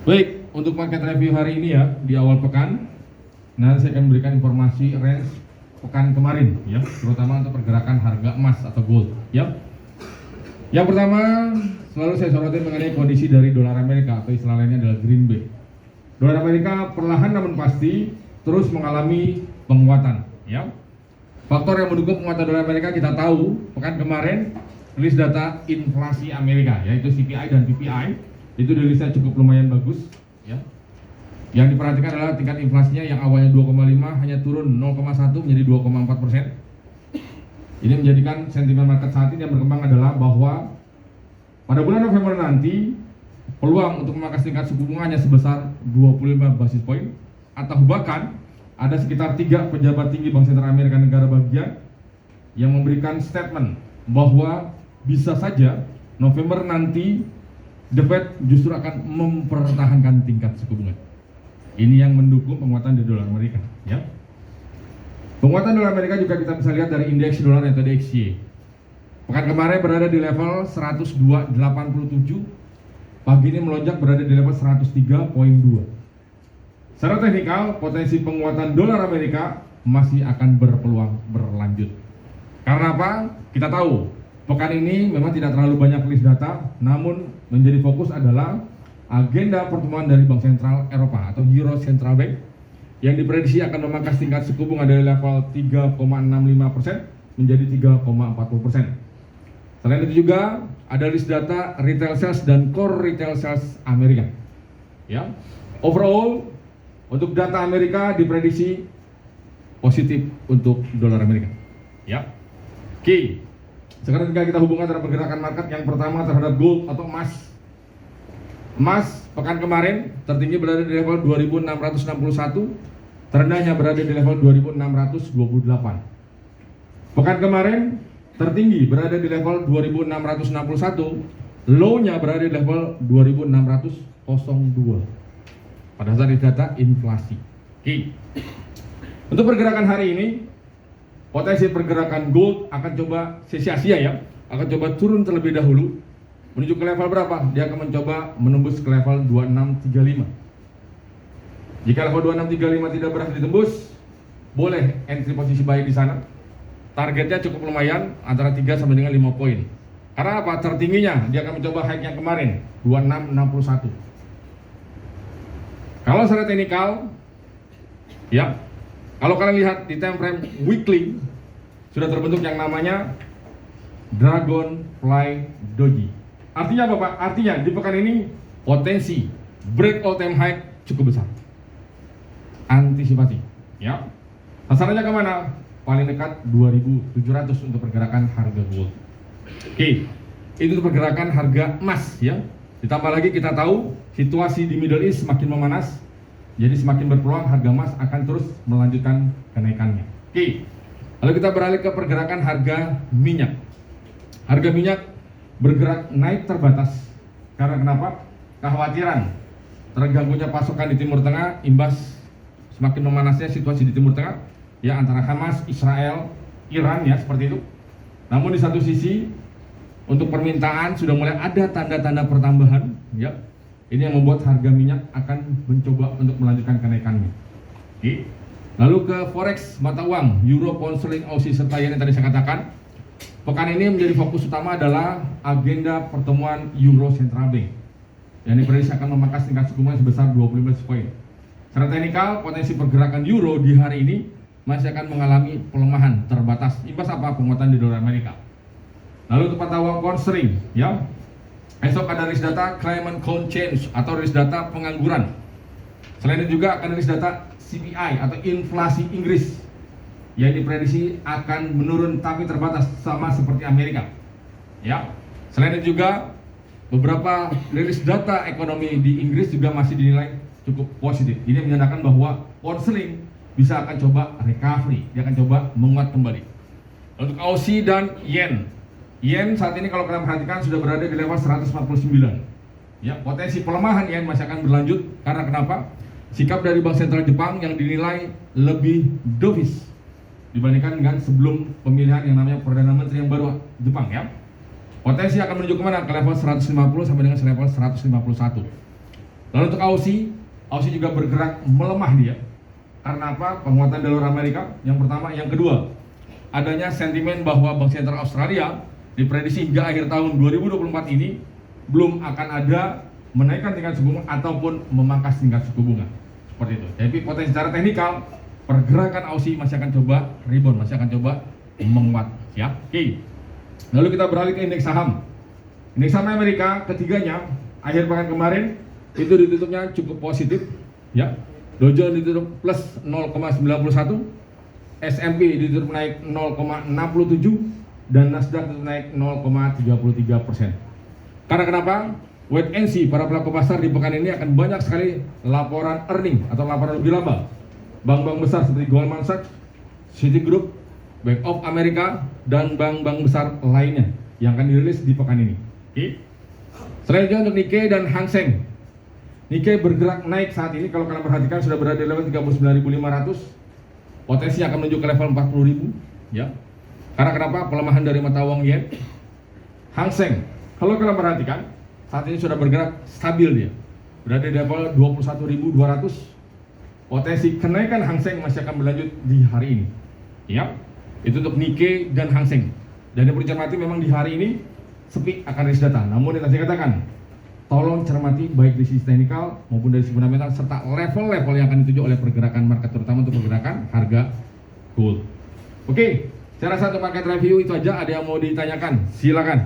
Baik, untuk market review hari ini ya, di awal pekan, nanti saya akan memberikan informasi range pekan kemarin ya, terutama untuk pergerakan harga emas atau gold ya. Yang pertama, selalu saya soroti mengenai kondisi dari dolar Amerika atau istilah lainnya adalah greenback. Dolar Amerika perlahan namun pasti terus mengalami penguatan ya. Faktor yang mendukung penguatan dolar Amerika kita tahu, pekan kemarin rilis data inflasi Amerika yaitu CPI dan PPI itu rilisnya cukup lumayan bagus ya. Yang diperhatikan adalah tingkat inflasinya yang awalnya 2,5 hanya turun 0,1 menjadi 2,4%. Ini menjadikan sentimen market saat ini yang berkembang adalah bahwa pada bulan November nanti peluang untuk memangkas tingkat suku bunga hanya sebesar 25 basis point, atau bahkan ada sekitar 3 pejabat tinggi Bank Sentral Amerika negara bagian yang memberikan statement bahwa bisa saja November nanti The Fed justru akan mempertahankan tingkat suku bunga. Ini yang mendukung penguatan di dolar Amerika ya. Penguatan dolar Amerika juga kita bisa lihat dari indeks dolar atau DXY. Pekan kemarin berada di level 102.87, pagi ini melonjak berada di level 103.2. Secara teknikal, potensi penguatan dolar Amerika masih akan berpeluang berlanjut. Karena apa? Kita tahu, pekan ini memang tidak terlalu banyak rilis data, namun menjadi fokus adalah agenda pertemuan dari Bank Sentral Eropa atau Euro Central Bank yang diprediksi akan memangkas tingkat suku bunga dari level 3,65% menjadi 3,40%. Selain itu juga ada list data retail sales dan core retail sales Amerika. Ya, overall untuk data Amerika diprediksi positif untuk dolar Amerika. Ya, oke. Sekarang kita hubungkan antara pergerakan market yang pertama terhadap gold atau emas. Emas pekan kemarin tertinggi berada di level 2661, terendahnya berada di level 2628. Pekan kemarin tertinggi berada di level 2661, low-nya berada di level 2602 pada saat data inflasi. Oke. Untuk pergerakan hari ini, potensi pergerakan gold akan coba sia-sia ya, akan coba turun terlebih dahulu menuju ke level berapa? Dia akan mencoba menembus ke level 2635. Jika level 2635 tidak berhasil ditembus, boleh entry posisi buy di sana. Targetnya cukup lumayan, antara 3 sampai dengan 5 poin. Karena apa? Tertingginya dia akan mencoba high yang kemarin 2661. Kalau secara teknikal ya, kalau kalian lihat di time frame weekly sudah terbentuk yang namanya Dragonfly Doji. Artinya apa Pak? Artinya di pekan ini potensi break all time high cukup besar. Antisipasi ya. Sasarannya kemana? Paling dekat 2.700 untuk pergerakan harga gold. Oke, itu untuk pergerakan harga emas ya. Ditambah lagi kita tahu situasi di Middle East semakin memanas, jadi semakin berpeluang harga emas akan terus melanjutkan kenaikannya. Oke, lalu kita beralih ke pergerakan harga minyak. Harga minyak bergerak naik terbatas karena kenapa? Kekhawatiran terganggunya pasokan di Timur Tengah imbas semakin memanasnya situasi di Timur Tengah ya, antara Hamas, Israel, Iran ya, seperti itu. Namun di satu sisi untuk permintaan sudah mulai ada tanda-tanda pertambahan ya. Ini yang membuat harga minyak akan mencoba untuk melanjutkan kenaikannya. Oke. Lalu ke forex mata uang Euro, Pound Sterling, Aussie serta yen yang tadi saya katakan. Pekan ini menjadi fokus utama adalah agenda pertemuan Euro Central Bank yang diprediksi akan memangkas tingkat suku bunga sebesar 25 poin. Secara teknikal, potensi pergerakan euro di hari ini masih akan mengalami pelemahan terbatas imbas apa? Penguatan di dolar Amerika. Lalu untuk mata uang pound sterling ya, esok ada rilis data climate change atau rilis data pengangguran. Selain itu juga akan rilis data CPI atau inflasi Inggris yang diprediksi akan menurun tapi terbatas sama seperti Amerika ya. Selain itu juga beberapa rilis data ekonomi di Inggris juga masih dinilai cukup positif. Ini menandakan bahwa pound sterling bisa akan coba recovery, dia akan coba menguat kembali. Untuk Aussie dan yen, yen saat ini kalau kalian perhatikan sudah berada di level 149 ya. Potensi pelemahan yen masih akan berlanjut karena kenapa? Sikap dari Bank Sentral Jepang yang dinilai lebih dovish dibandingkan dengan sebelum pemilihan yang namanya Perdana Menteri yang baru Jepang ya. Potensi akan menuju kemana? Ke level 150 sampai dengan level 151. Lalu untuk Aussie juga bergerak melemah dia. Karena apa? Penguatan dolar Amerika yang pertama, yang kedua, adanya sentimen bahwa Bank Sentral Australia diprediksi hingga akhir tahun 2024 ini belum akan ada menaikkan tingkat suku bunga ataupun memangkas tingkat suku bunga. Seperti itu. Jadi potensi secara teknikal pergerakan Aussie masih akan coba rebound, masih akan coba menguat. Siap? Oke. Lalu kita beralih ke indeks saham. Indeks saham Amerika ketiganya akhir pekan kemarin itu ditutupnya cukup positif, ya. Dow Jones ditutup plus 0,91, S&P ditutup naik 0,67 dan Nasdaq ditutup naik 0,33%. Karena kenapa? Wait and see, para pelaku pasar di pekan ini akan banyak sekali laporan earning atau laporan lebih laba. Bank-bank besar seperti Goldman Sachs, Citigroup, Bank of America, dan bank-bank besar lainnya yang akan dirilis di pekan ini. Oke. Selanjutnya untuk Nikkei dan Hang Seng. Nikkei bergerak naik saat ini, kalau kalian perhatikan sudah berada di level 39.500. Potensi akan menuju ke level 40.000, ya. Karena kenapa? Pelemahan dari mata uang yen. Hang Seng, kalau kalian perhatikan saat ini sudah bergerak stabil dia. Berada di level 21.200. Potensi kenaikan Hang Seng masih akan berlanjut di hari ini. Ya. Itu untuk Nikkei dan Hang Seng. Dan yang perlu dicermati memang di hari ini sepi akan rilis data. Namun yang tadi saya katakan, tolong cermati baik di sisi teknikal maupun dari sisi fundamental serta level-level yang akan dituju oleh pergerakan market, terutama untuk pergerakan harga gold. Oke, saya rasa untuk market review itu aja. Ada yang mau ditanyakan? Silakan.